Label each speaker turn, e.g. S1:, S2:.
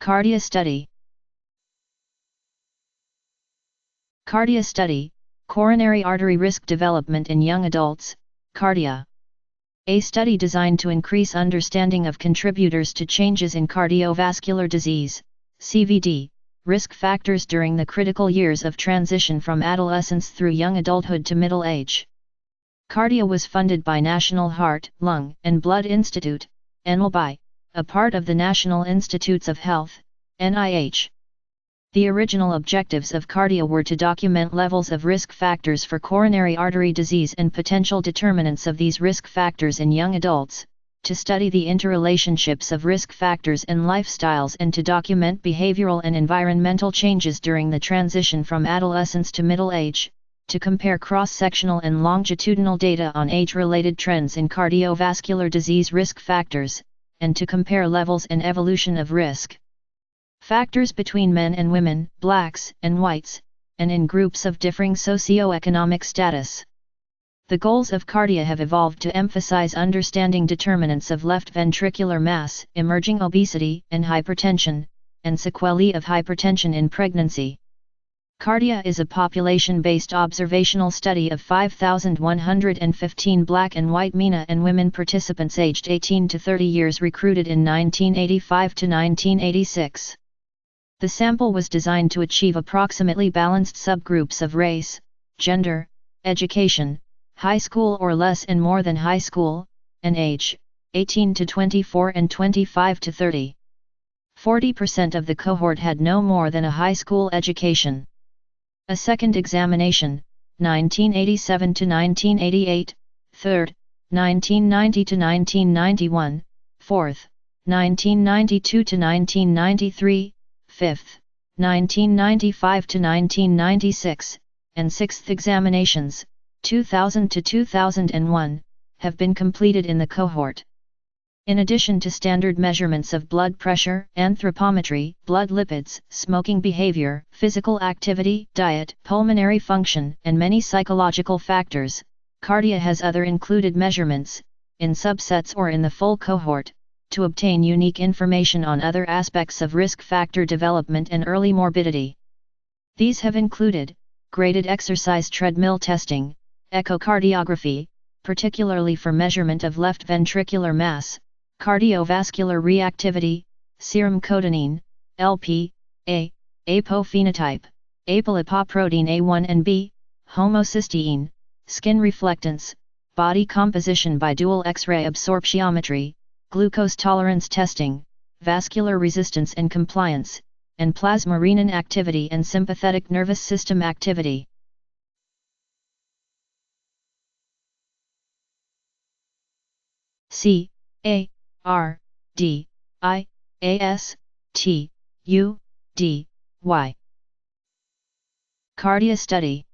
S1: CARDIA Study. CARDIA Study, Coronary Artery Risk Development in Young Adults, CARDIA. A study designed to increase understanding of contributors to changes in cardiovascular disease, CVD, risk factors during the critical years of transition from adolescence through young adulthood to middle age. CARDIA was funded by National Heart, Lung, and Blood Institute, NHLBI, a part of the National Institutes of Health, NIH. The original objectives of CARDIA were to document levels of risk factors for coronary artery disease and potential determinants of these risk factors in young adults, to study the interrelationships of risk factors and lifestyles, and to document behavioral and environmental changes during the transition from adolescence to middle age, to compare cross-sectional and longitudinal data on age-related trends in cardiovascular disease risk factors, and to compare levels and evolution of risk factors between men and women, blacks and whites, and in groups of differing socioeconomic status. The goals of CARDIA have evolved to emphasize understanding determinants of left ventricular mass, emerging obesity and hypertension, and sequelae of hypertension in pregnancy. CARDIA is a population-based observational study of 5,115 black and white mena and women participants aged 18 to 30 years recruited in 1985 to 1986. The sample was designed to achieve approximately balanced subgroups of race, gender, education, high school or less and more than high school, and age, 18 to 24 and 25 to 30. 40% of the cohort had no more than a high school education. A second examination, 1987 to 1988, third, 1990 to 1991, fourth, 1992 to 1993, fifth, 1995 to 1996, and sixth examinations, 2000 to 2001, have been completed in the cohort. In addition to standard measurements of blood pressure, anthropometry, blood lipids, smoking behavior, physical activity, diet, pulmonary function, and many psychological factors, CARDIA has other included measurements, in subsets or in the full cohort, to obtain unique information on other aspects of risk factor development and early morbidity. These have included graded exercise treadmill testing, echocardiography, particularly for measurement of left ventricular mass, cardiovascular reactivity, serum cotinine, LP, A, apoE phenotype, apolipoprotein A1 and B, homocysteine, skin reflectance, body composition by dual X-ray absorptiometry, glucose tolerance testing, vascular resistance and compliance, and plasma renin activity and sympathetic nervous system activity. C A R D I A S T U D Y. CARDIA Study.